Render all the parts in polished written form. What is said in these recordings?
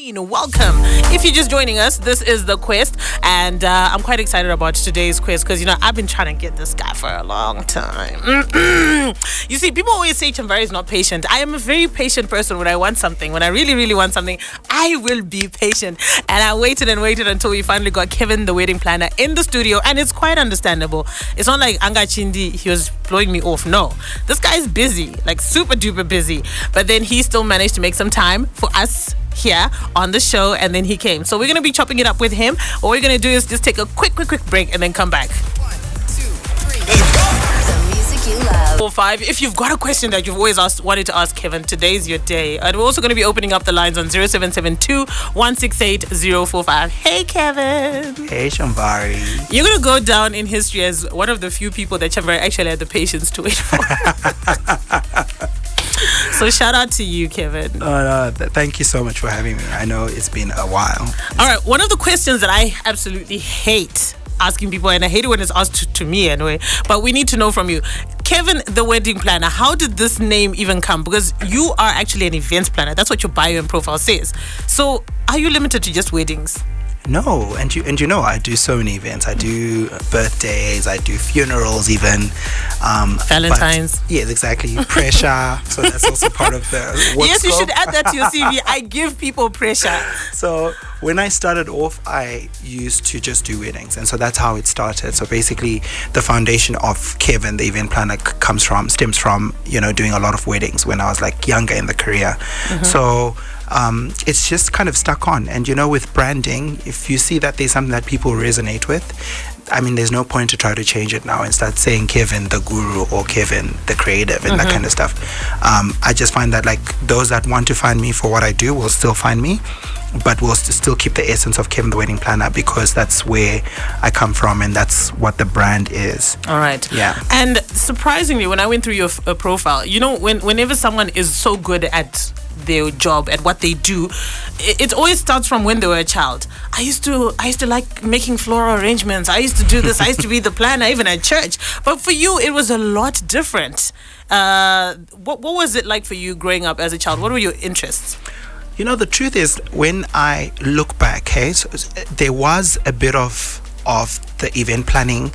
Welcome. If you're just joining us, this is The Quest, and I'm quite excited about today's quest because, I've been trying to get this guy for a long time. You see, people always say Chamvary is not patient. I am a very patient person when I want something. When I really, really want something, I will be patient. And I waited and waited until we finally got Kevin, the wedding planner, in the studio, and it's quite understandable. It's not like Anga Chindi, he was blowing me off. No, this guy's busy, like super duper busy. But then he still managed to make some time for us here on the show, and then he came. So we're going to be chopping it up with him. What we're going to do is just take a quick break and then come back. 1, 2, 3, let's go. The music you love. 45. If you've got a question that you've always wanted to ask Kevin, today's your day. And we're also going to be opening up the lines on 0772 168 045. Hey, Kevin. Hey, Chamvary. You're going to go down in history as one of the few people that Chamvary actually had the patience to wait for. So shout out to you, Kevin. Thank you so much for having me. I know it's been a while. All right, one of the questions that I absolutely hate asking people, and I hate it when it's asked to me anyway, but we need to know from you. Kevin, the wedding planner, how did this name even come? Because you are actually an events planner. That's what your bio and profile says. So are you limited to just weddings? No, and you know I do so many events. I do birthdays, I do funerals even. Valentine's. Yes, exactly. Pressure. So that's also part of the work Yes, you scope. should add that to your CV. I give people pressure. So when I started off, I used to just do weddings, and so that's how it started. So basically, the foundation of Kevin, the event planner, stems from doing a lot of weddings when I was like younger in the career. Mm-hmm. So it's just kind of stuck on. And with branding, if you see that there's something that people resonate with, I mean, there's no point to try to change it now and start saying Kevin the guru or Kevin the creative and that kind of stuff. I just find that like those that want to find me for what I do will still find me, but we'll still keep the essence of Kevin the wedding planner because that's where I come from and that's what the brand is. All right. Yeah. And surprisingly, when I went through your profile, whenever someone is so good at their job, at what they do, it always starts from when they were a child. I used to like making floral arrangements. I used to do this. I used to be the planner even at church. But for you, it was a lot different. What was it like for you growing up as a child? What were your interests? The truth is, when I look back, so there was a bit of the event planning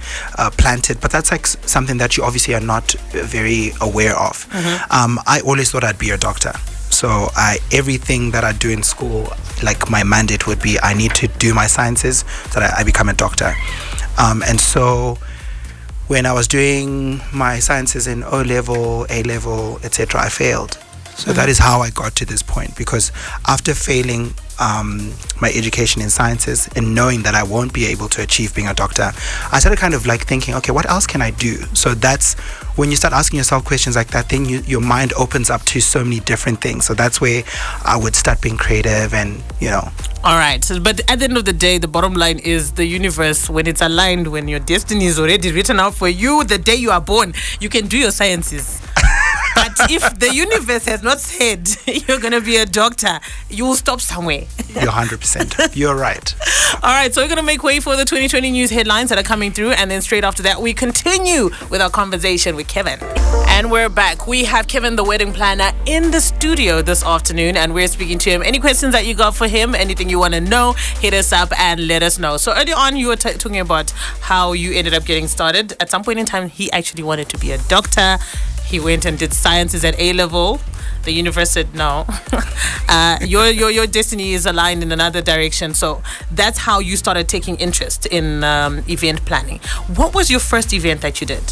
planted, but that's like something that you obviously are not very aware of. I always thought I'd be a doctor. So everything that I do in school, like my mandate would be I need to do my sciences so that I become a doctor. And so when I was doing my sciences in O-level, A-level, etc., I failed. So that is how I got to this point, because after failing my education in sciences and knowing that I won't be able to achieve being a doctor, I started kind of like thinking, okay, what else can I do? So that's when you start asking yourself questions like that, then your mind opens up to so many different things. So that's where I would start being creative and, All right. But at the end of the day, the bottom line is the universe, when it's aligned, when your destiny is already written out for you, the day you are born, you can do your sciences. But if the universe has not said you're going to be a doctor, you will stop somewhere. You're 100%. You're right. All right, so we're going to make way for the 2020 news headlines that are coming through. And then straight after that, we continue with our conversation with Kevin. And we're back. We have Kevin, the wedding planner, in the studio this afternoon. And we're speaking to him. Any questions that you got for him, anything you want to know, hit us up and let us know. So earlier on, you were talking about how you ended up getting started. At some point in time, he actually wanted to be a doctor. He went and did sciences at A-level. The universe said no. Your destiny is aligned in another direction. So that's how you started taking interest in event planning. What was your first event that you did?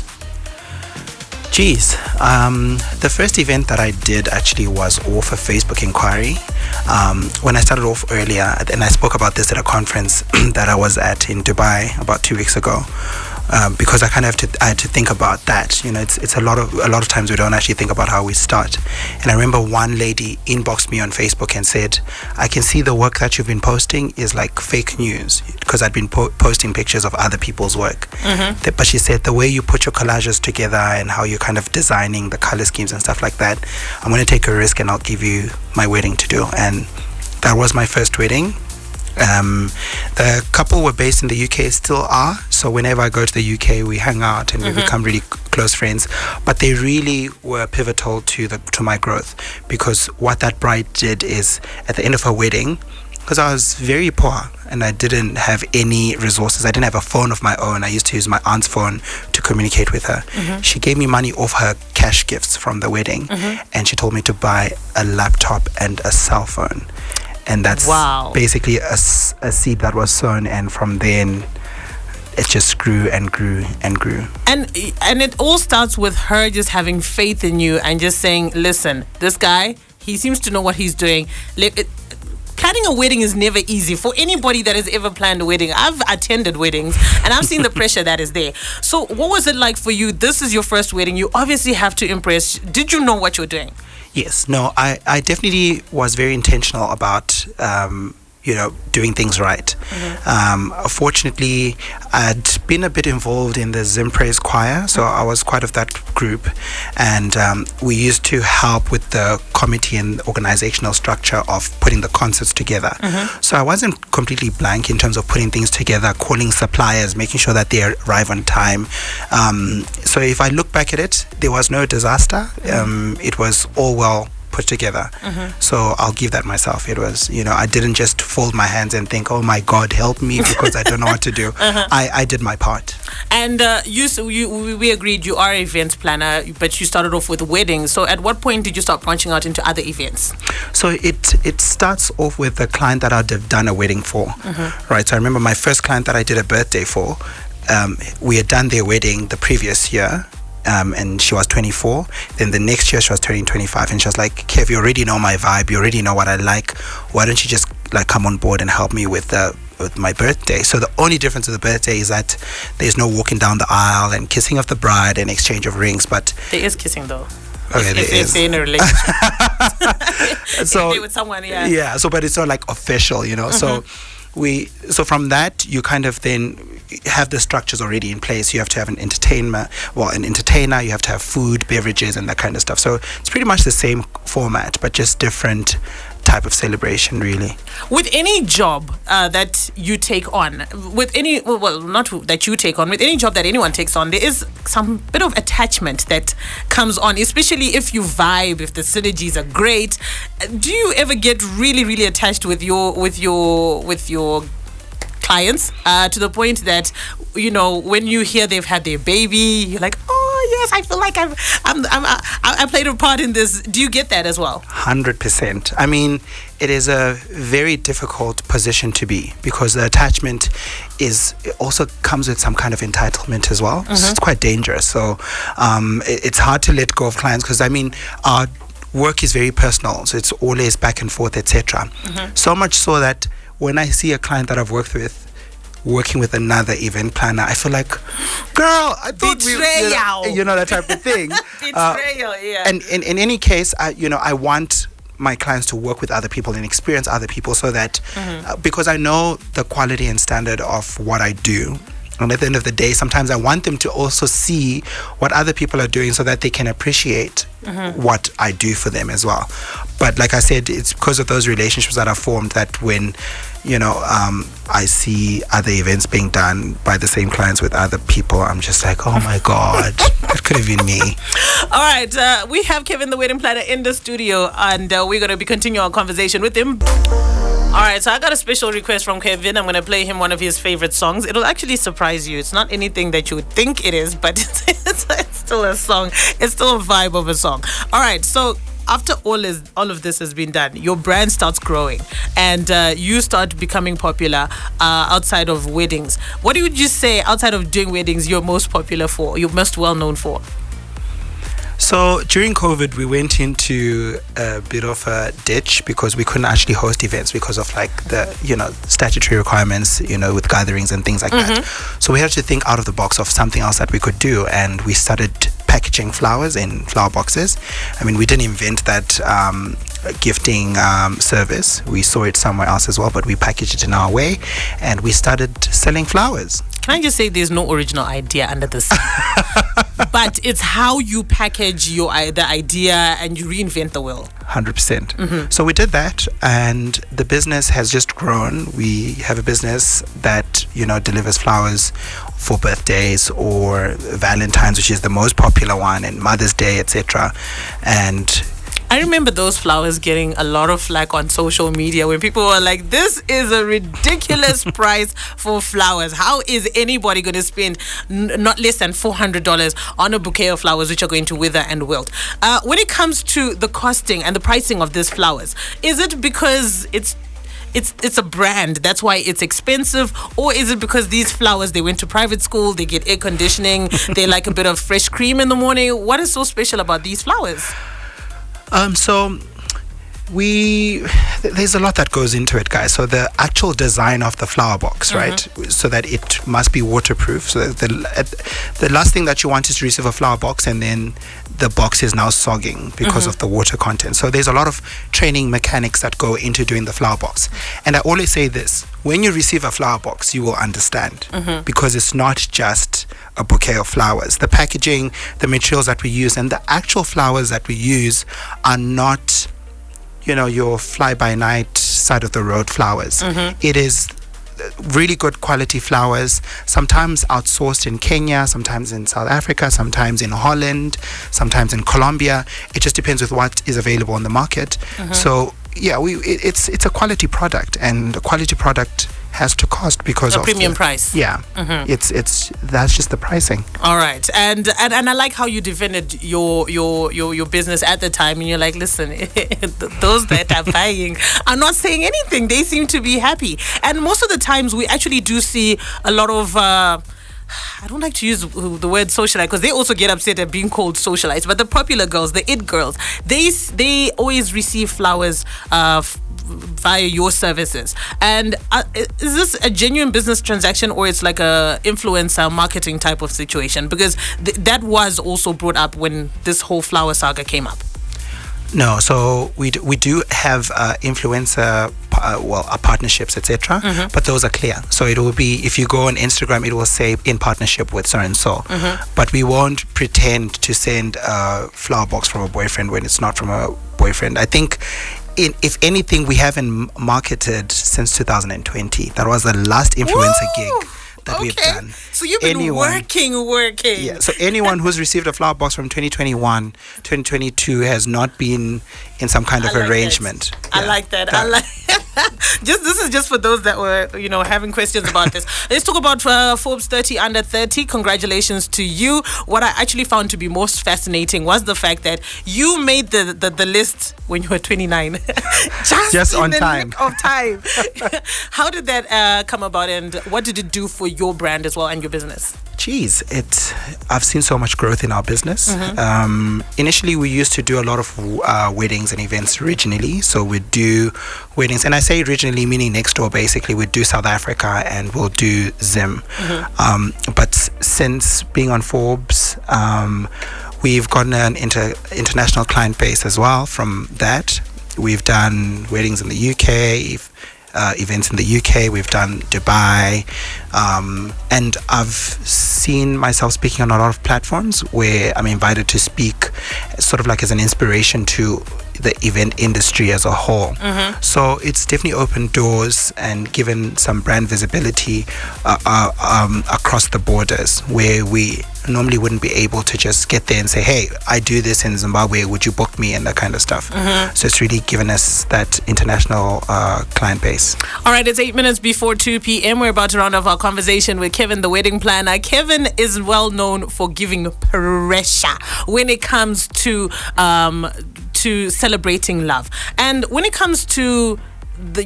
The first event that I did actually was off a Facebook inquiry. When I started off earlier, and I spoke about this at a conference that I was at in Dubai about 2 weeks ago. Because I kind of had to think about that. It's a lot of times we don't actually think about how we start. And I remember one lady inboxed me on Facebook and said, I can see the work that you've been posting is like fake news, because I'd been posting pictures of other people's work. But she said the way you put your collages together and how you're kind of designing the color schemes and stuff like that, I'm going to take a risk and I'll give you my wedding to do. And that was my first wedding. The couple were based in the UK, still are. So whenever I go to the UK, we hang out and we become really close friends, but they really were pivotal to my growth, because what that bride did is, at the end of her wedding, because I was very poor and I didn't have any resources. I didn't have a phone of my own. I used to use my aunt's phone to communicate with her. She gave me money off her cash gifts from the wedding, and she told me to buy a laptop and a cell phone. And that's basically a seed that was sown, and from then it just grew and grew and grew. And it all starts with her just having faith in you and just saying, listen, this guy, he seems to know what he's doing. Planning a wedding is never easy for anybody that has ever planned a wedding. I've attended weddings and I've seen the pressure that is there. So what was it like for you? This is your first wedding. You obviously have to impress. Did you know what you were doing? Yes. No, I definitely was very intentional about doing things right. Fortunately, I'd been a bit involved in the Zimpraise choir, so I was part of that group, and we used to help with the committee and organizational structure of putting the concerts together. So I wasn't completely blank in terms of putting things together, calling suppliers, making sure that they arrive on time. So if I look back at it, there was no disaster. It was all well put together. So I'll give that myself. It was, I didn't just fold my hands and think, oh my God, help me, because I don't know what to do. I did my part. And we agreed you are an event planner, but you started off with weddings. So at what point did you start branching out into other events? So it starts off with a client that I'd have done a wedding for, right? So I remember my first client that I did a birthday for, we had done their wedding the previous year. And she was 24. Then the next year she was turning 25, and she was like, Kev, you already know my vibe, you already know what I like, why don't you just come on board and help me with my birthday? So the only difference with the birthday is that there's no walking down the aisle and kissing of the bride and exchange of rings, but there is kissing though. Okay, if they're in a relationship. So if they're with someone, yeah. So but it's not official, So from that, you kind of then have the structures already in place. You have to have an entertainer, you have to have food, beverages, and that kind of stuff. So it's pretty much the same format, but just different type of celebration, really. With any job that you take on, with any job that anyone takes on, there is some bit of attachment that comes on, especially if you vibe, if the synergies are great. Do you ever get really, really attached with your clients to the point that, when you hear they've had their baby, you're like, oh yes, I feel like I played a part in this. Do you get that as well? 100%. I mean, it is a very difficult position to be, because the attachment also comes with some kind of entitlement as well. So it's quite dangerous. So it's hard to let go of clients, because our work is very personal, so it's always back and forth, etc. So much so that when I see a client that I've worked with working with another event planner, I feel like, girl, I thought betrayal. That type of thing. Betrayal, yeah. And in any case, I want my clients to work with other people and experience other people, so that because I know the quality and standard of what I do. And at the end of the day, sometimes I want them to also see what other people are doing, so that they can appreciate what I do for them as well. But like I said, it's because of those relationships that are formed that when, I see other events being done by the same clients with other people, I'm just like, oh my God, that could have been me. All right, we have Kevin, the wedding planner, in the studio, and we're going to be continuing our conversation with him. All right, so I got a special request from Kevin. I'm going to play him one of his favorite songs. It'll actually surprise you. It's not anything that you would think it is, but it's still a song. It's still a vibe of a song. All right, so after all of this has been done, your brand starts growing, and you start becoming popular outside of weddings. What would you say, outside of doing weddings, you're most popular for, you're most well known for? So during COVID, we went into a bit of a ditch, because we couldn't actually host events because of the statutory requirements, with gatherings and things like that. So we had to think out of the box of something else that we could do, and we started packaging flowers in flower boxes. We didn't invent that gifting service. We saw it somewhere else as well, but we packaged it in our way, and we started selling flowers. Can I just say there's no original idea under the sun? But it's how you package the idea and you reinvent the wheel. 100%. So we did that, and the business has just grown. We have a business that, delivers flowers for birthdays or Valentine's, which is the most popular one, and Mother's Day, etc. And I remember those flowers getting a lot of flack on social media when people were like, this is a ridiculous price for flowers. How is anybody going to spend not less than $400 on a bouquet of flowers which are going to wither and wilt? When it comes to the costing and the pricing of these flowers, is it because it's a brand, that's why it's expensive, or is it because these flowers, they went to private school, they get air conditioning, they like a bit of fresh cream in the morning? What is so special about these flowers? So there's a lot that goes into it, guys. So the actual design of the flower box, right? So that it must be waterproof. So that the last thing that you want is to receive a flower box and then the box is now sogging because of the water content. So there's a lot of training mechanics that go into doing the flower box. And I always say this, when you receive a flower box, you will understand, because it's not just a bouquet of flowers. The packaging, the materials that we use, and the actual flowers that we use are not, your fly-by-night side of the road flowers. It is really good quality flowers, sometimes outsourced in Kenya, sometimes in South Africa, sometimes in Holland, sometimes in Colombia. It just depends with what is available on the market. So yeah, it's a quality product, and a quality product has to cost because a of premium price. Yeah, it's that's just the pricing. All right, and I like how you defended your business at the time, and you're like, listen, those that are buying are not saying anything; they seem to be happy. And most of the times, we actually do see a lot of. I don't like to use the word socialite because they also get upset at being called socialites. But the popular girls, the it girls, they always receive flowers via your services. And is this a genuine business transaction, or it's like a influencer marketing type of situation? Because that was also brought up when this whole flower saga came up. No, so we do have influencer partnerships, etc. But those are clear. So it will be, if you go on Instagram, it will say in partnership with so and so. But we won't pretend to send a flower box from a boyfriend when it's not from a boyfriend. I think, if anything, we haven't marketed since 2020. That was the last influencer gig that we've done. So you've been working. Yeah. So anyone who's received a flower box from 2021, 2022 has not been in some kind of arrangement. I like that. I like this is just for those that were, having questions about this. Let's talk about Forbes 30 under 30. Congratulations to you. What I actually found to be most fascinating was the fact that you made the list when you were 29. just on time. Nick of time. How did that come about, and what did it do for your brand as well and your business? I've seen so much growth in our business. Initially, we used to do a lot of weddings and events originally. So we'd do weddings, and I say originally meaning next door. Basically, we'd do South Africa and we'll do Zim. But since being on Forbes, we've gotten an international client base as well from that. We've done weddings in the UK, events in the UK, we've done Dubai, and I've seen myself speaking on a lot of platforms where I'm invited to speak sort of like as an inspiration to the event industry as a whole. So it's definitely opened doors and given some brand visibility across the borders, where we normally wouldn't be able to just get there and say, hey, I do this in Zimbabwe, would you book me, and that kind of stuff. So it's really given us that international client base. All right, it's 8 minutes before 2 p.m. We're about to round off our conversation with Kevin, the wedding planner. Kevin is well known for giving pressure when it comes to celebrating love. And when it comes to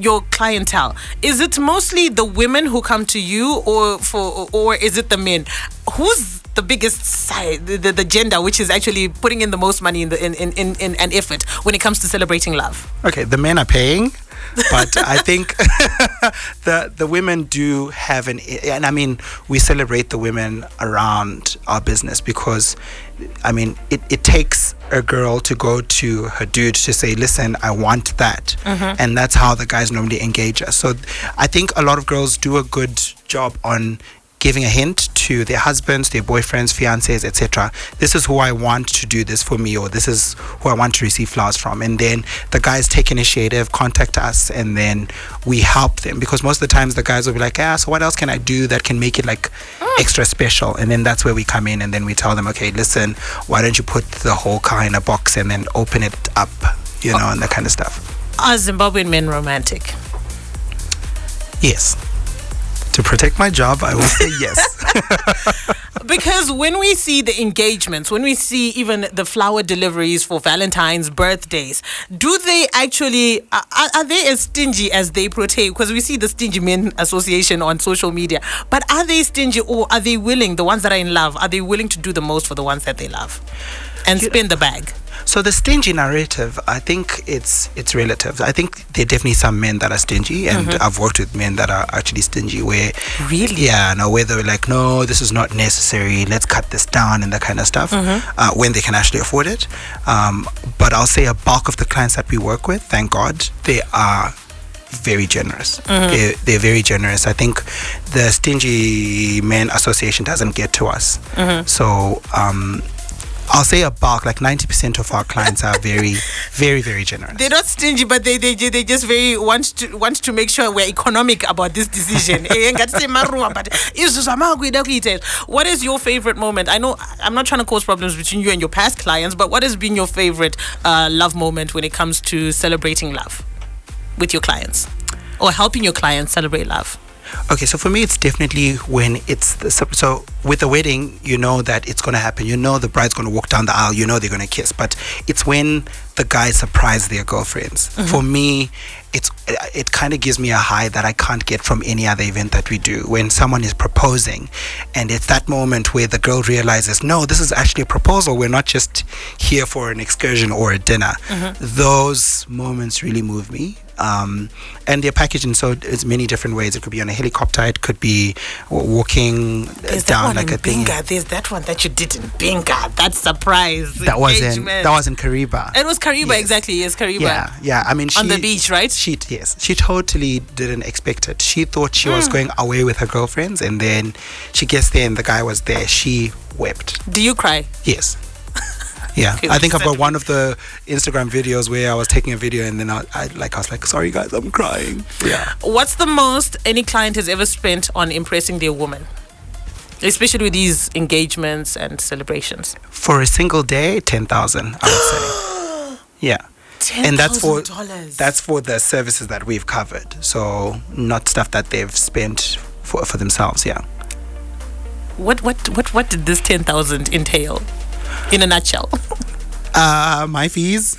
your clientele, is it mostly the women who come to you, or is it the men? Who's the biggest side, the gender which is actually putting in the most money in an effort when it comes to celebrating love? Okay, the men are paying, but I think the women do have and I mean, we celebrate the women around our business, because I mean, it takes a girl to go to her dude to say, listen, I want that. And that's how the guys normally engage us. So I think a lot of girls do a good job on giving a hint to their husbands, their boyfriends, fiancés, etc. This is who I want to do this for me, or this is who I want to receive flowers from. And then the guys take initiative, contact us, and then we help them, because most of the times the guys will be like, so what else can I do that can make it like extra special? And then that's where we come in, and then we tell them, okay, listen, why don't you put the whole car in a box and then open it up, and that kind of stuff. Are Zimbabwean men romantic? Yes. To protect my job, I will say yes. Because when we see the engagements, when we see even the flower deliveries for Valentine's, birthdays, do they actually, are they as stingy as they portray? Because we see the Stingy Men Association on social media. But are they stingy, or are they willing, the ones that are in love, are they willing to do the most for the ones that they love and spend the bag? So the stingy narrative, I think it's relative. I think there are definitely some men that are stingy, and I've worked with men that are actually stingy, where where they're like, no, this is not necessary, let's cut this down, and that kind of stuff, when they can actually afford it. But I'll say a bulk of the clients that we work with, thank God, they are very generous. They're very generous. I think the Stingy Men Association doesn't get to us. So I'll say a bulk, like 90% of our clients are very, very, very generous. They're not stingy, but they just very want to make sure we're economic about this decision. What is your favorite moment? I know I'm not trying to cause problems between you and your past clients, but what has been your favorite love moment when it comes to celebrating love with your clients, or helping your clients celebrate love? Okay, so for me, it's definitely when it's so with the wedding, you know that it's going to happen. You know the bride's going to walk down the aisle. You know they're going to kiss. But it's when the guys surprise their girlfriends. For me, it kind of gives me a high that I can't get from any other event that we do. When someone is proposing, and it's that moment where the girl realizes, no, this is actually a proposal. We're not just here for an excursion or a dinner. Those moments really move me. And they're packaged in so it's many different ways. It could be on a helicopter, it could be walking down like a thing. There's that one that you did in Binga. That surprise. That was in Kariba. It was Kariba, yes. Exactly. Yes, Kariba. Yeah. I mean, on the beach, right? She totally didn't expect it. She thought she was going away with her girlfriends, and then she gets there and the guy was there. She wept. Do you cry? Yes. Yeah, I think I've got one of the Instagram videos where I was taking a video, and then I was like, sorry guys, I'm crying. Yeah. What's the most any client has ever spent on impressing their woman, especially with these engagements and celebrations? For a single day, 10,000, I would say. Yeah. And that's for the services that we've covered. So not stuff that they've spent for themselves. Yeah. What did this 10,000 entail? In a nutshell. My fees.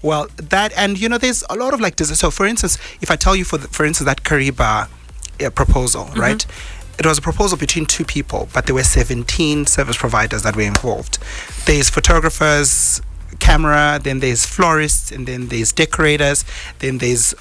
Well, that, and there's a lot of like this. So for instance, if I tell you for instance that Kariba proposal, right? It was a proposal between two people, but there were 17 service providers that were involved. There's photographers, camera, then there's florists, and then there's decorators, then there's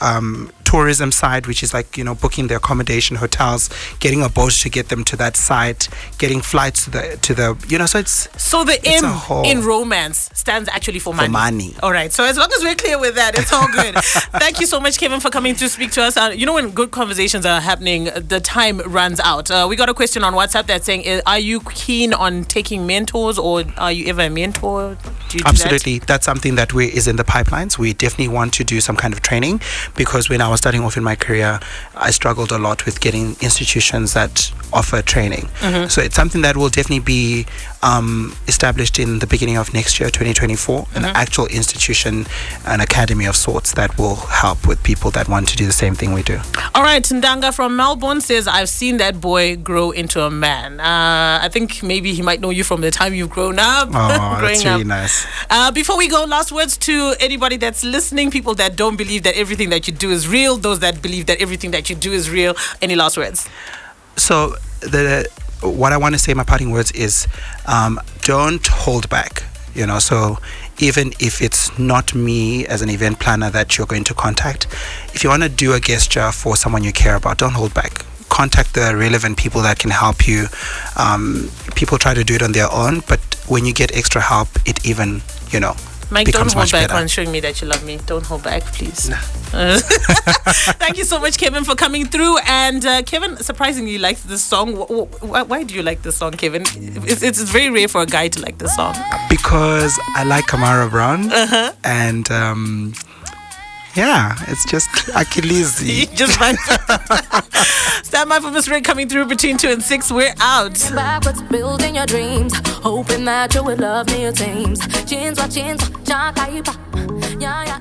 tourism side, which is like booking the accommodation, hotels, getting a boat to get them to that site, getting flights to the so the M in romance stands actually for money. All right, so as long as we're clear with that, it's all good. Thank you so much, Kevin, for coming to speak to us. When good conversations are happening, the time runs out. We got a question on WhatsApp that's saying, are you keen on taking mentors, or are you ever a mentor? Do you do Absolutely. That's something that is in the pipelines. We definitely want to do some kind of training, because when I was starting off in my career, I struggled a lot with getting institutions that offer training. So it's something that will definitely be established in the beginning of next year, 2024, an actual institution, an academy of sorts that will help with people that want to do the same thing we do. All right, Ndanga from Melbourne says, I've seen that boy grow into a man. I think maybe he might know you from the time you've grown up. Oh, that's really nice. Before we go, last words to anybody that's listening, people that don't believe that everything that you do is real, those that believe that everything that you do is real. Any last words? So what I want to say, my parting words is, don't hold back. So even if it's not me as an event planner that you're going to contact, if you want to do a gesture for someone you care about, don't hold back. Contact the relevant people that can help you. People try to do it on their own, but when you get extra help, it even Mike, becomes don't hold much back better. on showing me that you love me. Don't hold back, please. Nah. Thank you so much, Kevin, for coming through. And Kevin surprisingly likes this song. Why do you like this song, Kevin? It's very rare for a guy to like this song. Because I like Kamara Brown, and yeah, it's just Achilles. Just fine. Stand by for Miss Ray coming through between 2 and 6. We're out. Backwards, building your dreams, hoping that you would love me your teams. Chins wa chins, cha kaipa, ya ya